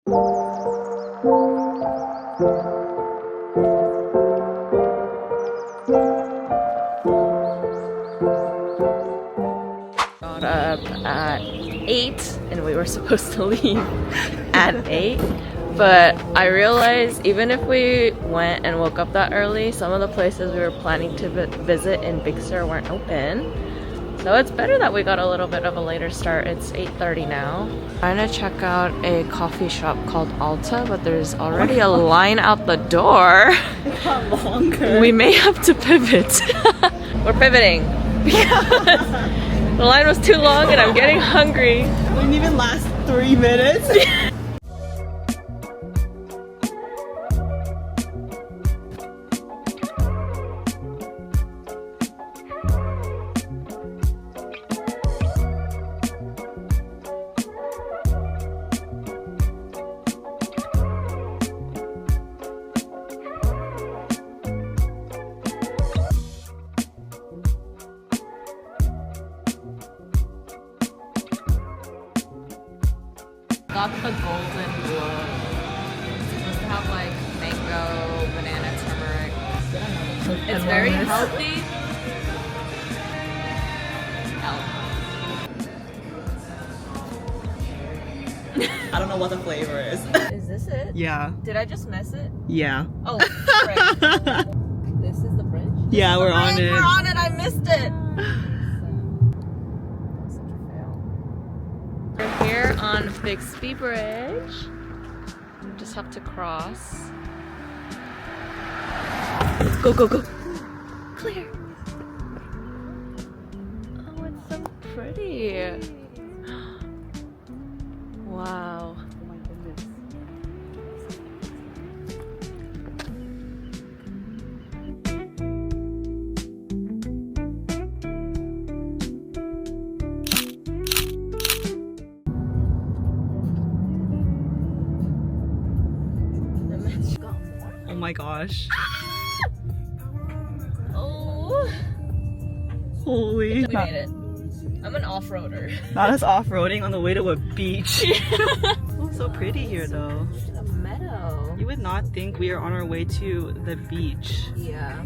Got up at 8 and we were supposed to leave at 8. But I realized even if we went and woke up that early, some of the places we were planning to visit in Bigsur weren't open. So it's better that we got a little bit of a later start. It's 8:30 now. Trying to check out a coffee shop called Alta, but there's already a line out the door. It got longer. We may have to pivot. We're pivoting because the line was too long and I'm getting hungry. It wouldn't even last 3 minutes. Got the golden glow. It's supposed to have like mango, banana, turmeric. It's very healthy. I don't know what the flavor is. Is this it? Yeah. Did I just miss it? Yeah. Oh, frick. This is the bridge? Yeah, we're on it. We're on it, I missed it! We're here on Bixby Bridge. We just have to cross. Go, go, go! Clear! Oh, it's so pretty! Wow. Oh my goodness. Oh my gosh. Oh! Holy. We made it. I'm an off-roader. Not us off-roading on the way to a beach. Oh, so pretty here though. A meadow. You would not think we are on our way to the beach. Yeah.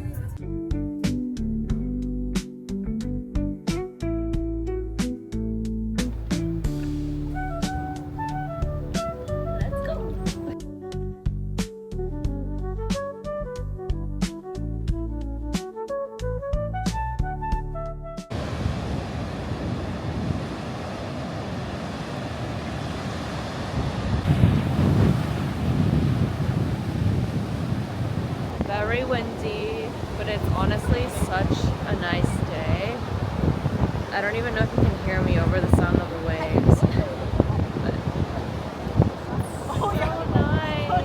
Let's go. Very windy, but it's honestly such a nice day. I don't even know if you can hear me over the sound of the waves. But Oh so nice.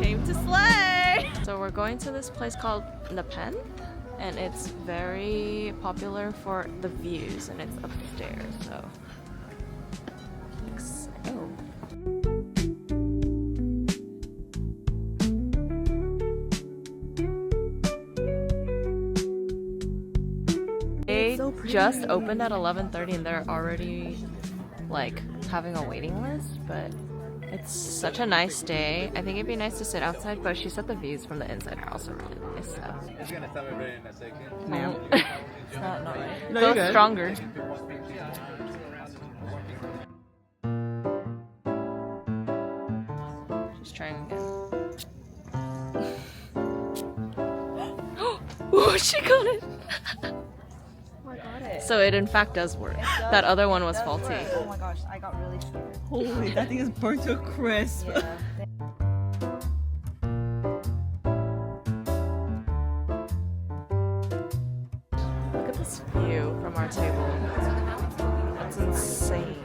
Came to slay! So we're going to this place called Nepenthe, and it's very popular for the views, and it's upstairs, so. Oh. They just opened at 11:30 and they're already like having a waiting list, but it's such a nice day. I think it'd be nice to sit outside, but she said the views from the inside are also really nice, so. It's gonna stop me in a second. Ma'am. It's not right. No, Go you're good. stronger. Just trying again. Oh, she got it! Oh, I got it. So it in fact does work. That other one was faulty. Oh my gosh, I got really scared. Holy, that thing is burnt to a crisp. Yeah. Look at this view from our table. That's insane.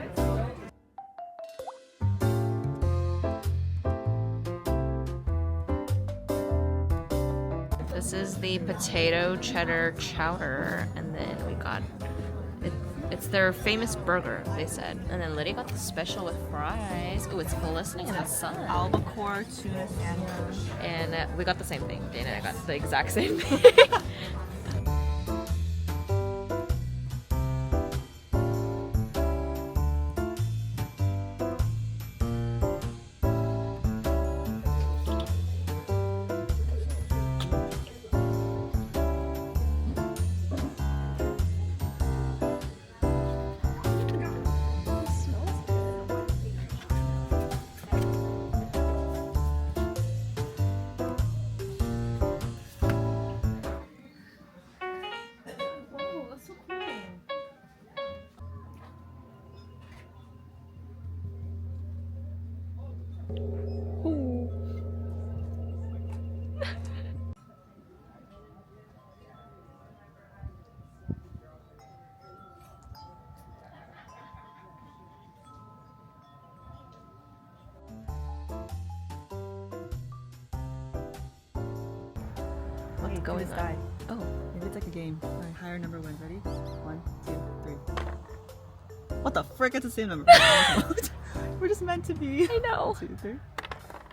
This is the potato cheddar chowder, and then we got it's It's their famous burger, they said. And then Lydia got the special with fries. Oh, it's glistening in the sun. Albacore tuna sandwich. And we got the same thing. Dana and I got the exact same thing. What's going on? Die. Oh. Maybe it's like a game. Alright, higher number wins. Ready? 1, 2, 3. What the frick? It's the same number. We're just meant to be. I know. 2, 3.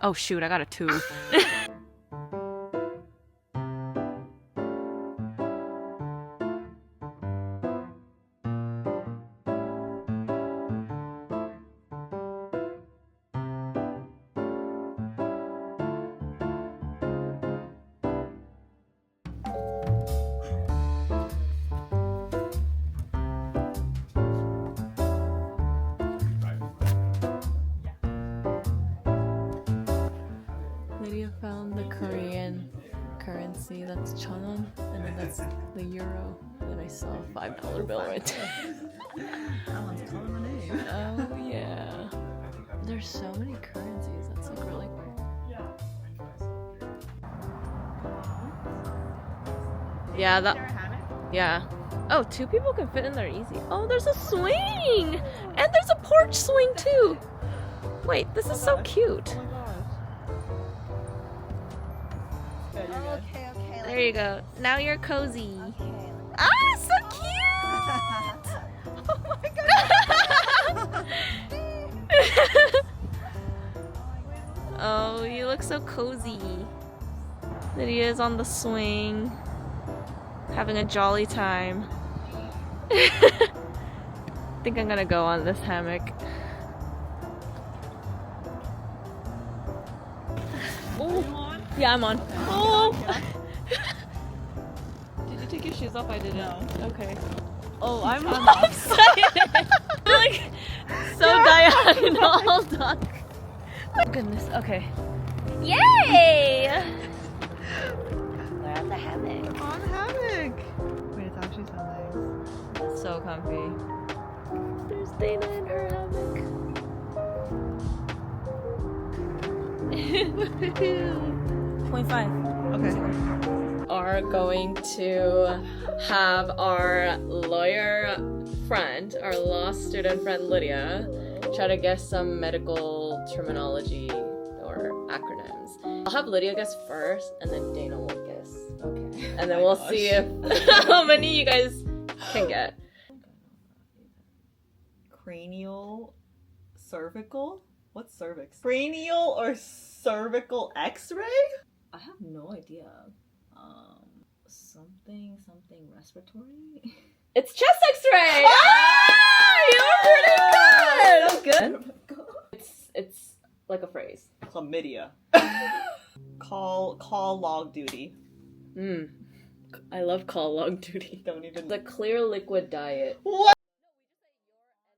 Oh shoot, I got a 2. Lydia found the Korean currency, that's Cheon, and then that's the euro. And then I saw a $5 bill right there. That one's calling my name. Oh yeah. There's so many currencies, that's like really cool. Yeah, that. Yeah. Oh, 2 people can fit in there easy. Oh, there's a swing! And there's a porch swing too! Wait, this is so cute. Okay. There you go. Now you're cozy. Okay. Ah, so cute! Oh my god. Oh, you look so cozy. Lydia is on the swing, having a jolly time. I think I'm gonna go on this hammock. Oh, yeah, I'm on. Oh! Did you take your shoes off? I didn't. No. Okay. Oh, I'm excited. Like so diagonal duck. Oh goodness. Okay. Yay! We're on the hammock. On hammock. Wait, it's actually so nice. It's so comfy. There's Dana in her hammock. 0.5. Okay. Are going to have our lawyer friend, our law student friend Lydia, try to guess some medical terminology or acronyms. I'll have Lydia guess first, and then Dana will guess. Okay. And then we'll see if how many you guys can get. Cranial, cervical. What's cervix? Cranial or cervical X-ray? I have no idea. Something respiratory. It's chest X-ray. Ah, you're pretty good. So good. It's like a phrase. Chlamydia. Call log duty. I love call log duty. Don't even. The clear liquid diet. What?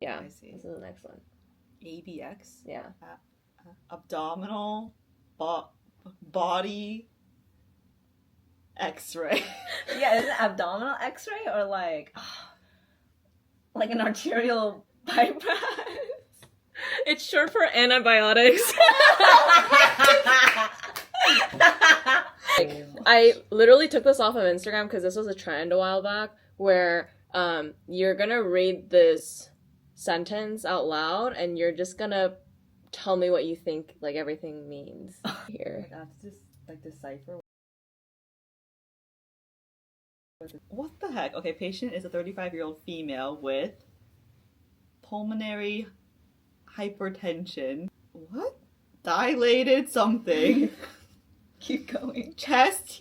Yeah, I see. this is the next one. ABX. Yeah. Abdominal. Body. X-ray. Yeah, is it abdominal X-ray or like an arterial bypass? It's short for antibiotics. I literally took this off of Instagram because this was a trend a while back where you're gonna read this sentence out loud and you're just gonna tell me what you think like everything means here. I have to just like decipher. What the heck? Okay, patient is a 35-year-old female with pulmonary hypertension. What? Dilated something. Keep going. Chest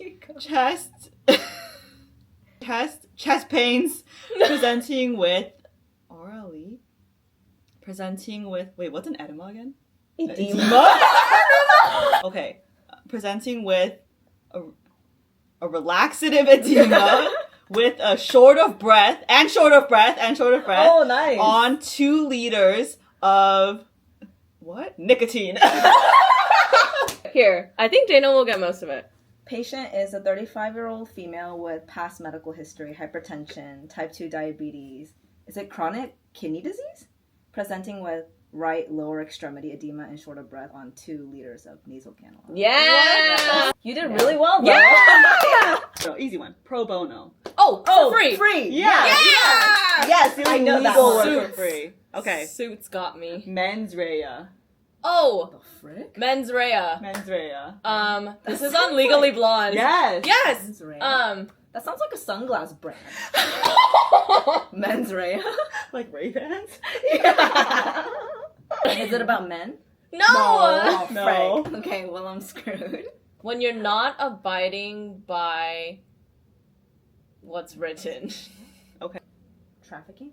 pains presenting with orally. Presenting with wait, what's an edema again? Edema. Okay. Presenting with a relaxative edema with a short of breath. Oh, nice. On 2 liters of what? Nicotine. Here, I think Dana will get most of it. Patient is a 35-year-old female with past medical history, hypertension, type 2 diabetes. Is it chronic kidney disease? Presenting with right lower extremity edema and short of breath on 2 liters of nasal cannula. Yeah! You did really well, though. Yeah! So easy one. Pro bono. Oh, for free! Free! Yeah. Yes, I know that Legal one. work for free. Okay. Suits got me. Mens rea. Oh! The frick? Mens rea. Mens rea. This is on Legally Blonde. Yes. Yes! Mens rea. That That sounds like a sunglass brand. Men's Ray. Like Ray-Bans? Yeah. Is it about men? No! No. Oh, No. frick. Okay, well, I'm screwed. When you're not abiding by what's written. Trafficking?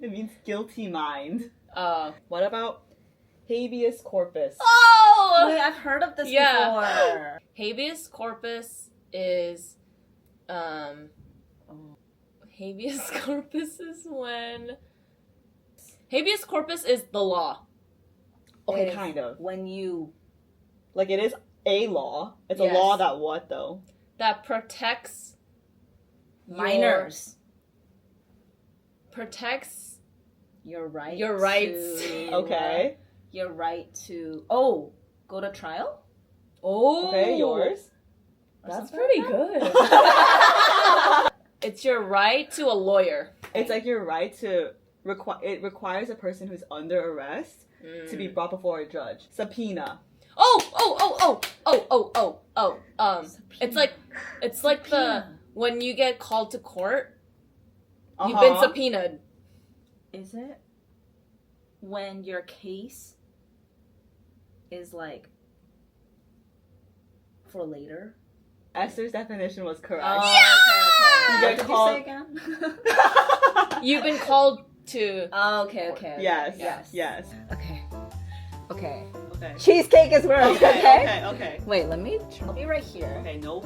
It means guilty mind. What about habeas corpus? Oh! Wait, I've heard of this Yeah. before. Habeas corpus is, habeas corpus is when... Habeas corpus is the law. Okay, Is kind of. When you... Like, it is a law. It's Yes. a law that what, though? That protects... Minors. Protects Your right your rights. to... Okay. Your right to... Oh, go to trial? Oh! Okay, yours. Or That's something pretty like good. It's your right to a lawyer. It's like your right to... It requires a person who's under arrest to be brought before a judge. Subpoena. It's like the when you get called to court, you've Uh-huh. been subpoenaed. Is it when your case is like for later? Esther's definition was correct. Oh, You okay. get What called- did you say again? You've been called to. Oh, okay. Yes. Yes. Yes. Okay. Okay. Cheesecake is where Okay. Wait, let me. I'll be right here. Okay, no.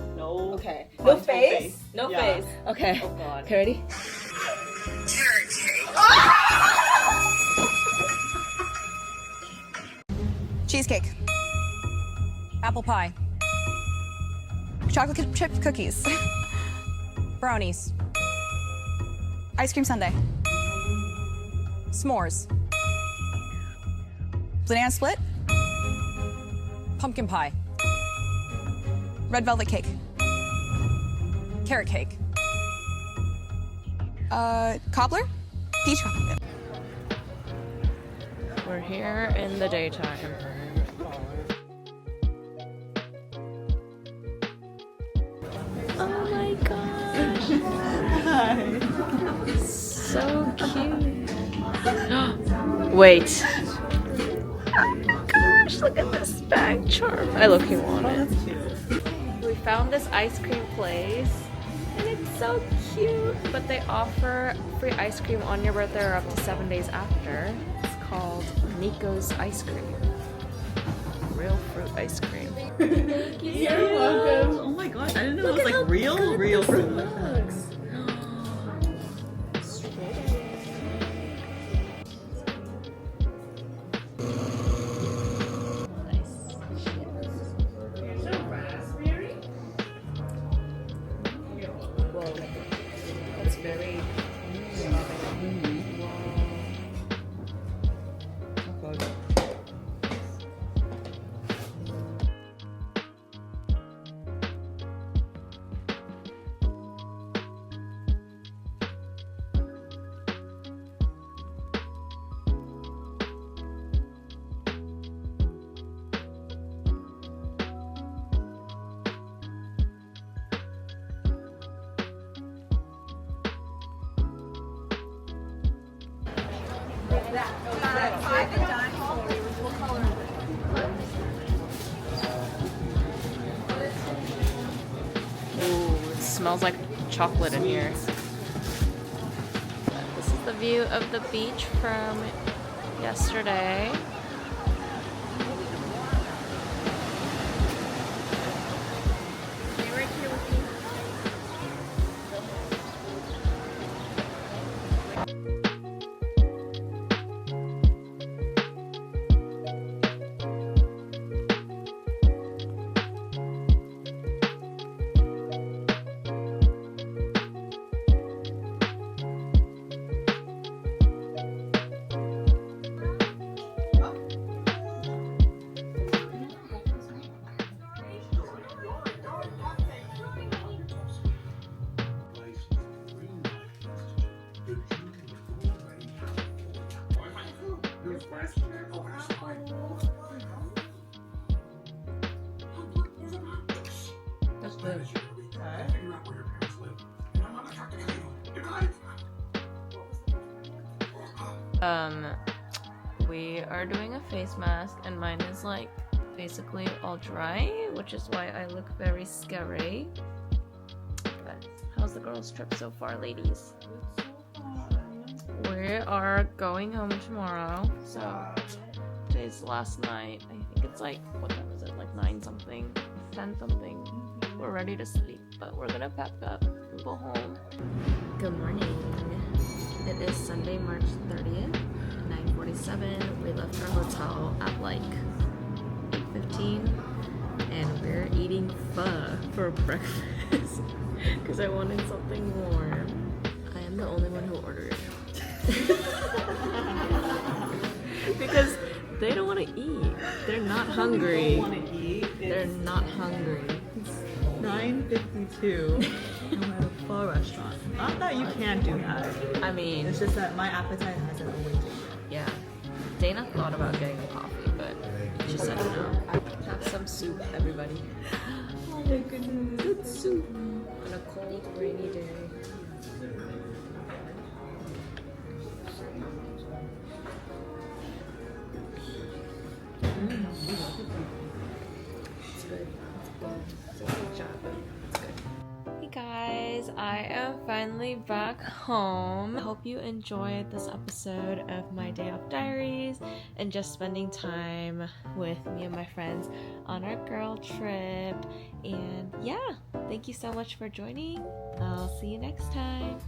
Okay. punch, No face. No Yeah. face. Okay. Oh god. Okay, ready? Cheesecake. Apple pie. Chocolate chip cookies. Brownies. Ice cream sundae. S'mores. Banana split. Pumpkin pie. Red velvet cake. Carrot cake. Cobbler. Peach cobbler. We're here in the daytime. Oh my gosh. So cute. Wait. Oh my gosh, look at this bag charm. I look you want it. That's cute. We found this ice cream place and it's so cute. But they offer free ice cream on your birthday or up to 7 days after. It's called Nico's Ice Cream. Real fruit ice cream. Thank you. You're welcome. Oh my god, I didn't know it was like real fruit. Looks. That's very. Ooh, it smells like chocolate in here. This is the view of the beach from yesterday. That's good. We are doing a face mask and mine is like basically all dry, which is why I look very scary. But how's the girls' trip so far, ladies? We are going home tomorrow, so today's last night. I think it's like, what time is it? Like 9 something, 10 something. We're ready to sleep, but we're gonna pack up and go home. Good morning. It is Sunday, March 30th, 9:47. We left our hotel at like 8:15, and we're eating pho for breakfast because I wanted something warm. I am the only one who ordered. Because they don't want to eat. They're not hungry. They're not hungry. 9:52. I'm at a pho restaurant. Not that you can't do that. I mean, It's just that my appetite hasn't awakened. yeah. Dana thought about getting a coffee, but she said no. Have some soup, everybody. Oh my goodness, good soup on a cold, rainy day. It's good. It's a good job, but it's good. Hey guys, I am finally back home. I hope you enjoyed this episode of my day off diaries and just spending time with me and my friends on our girl trip. And yeah, thank you so much for joining. I'll see you next time.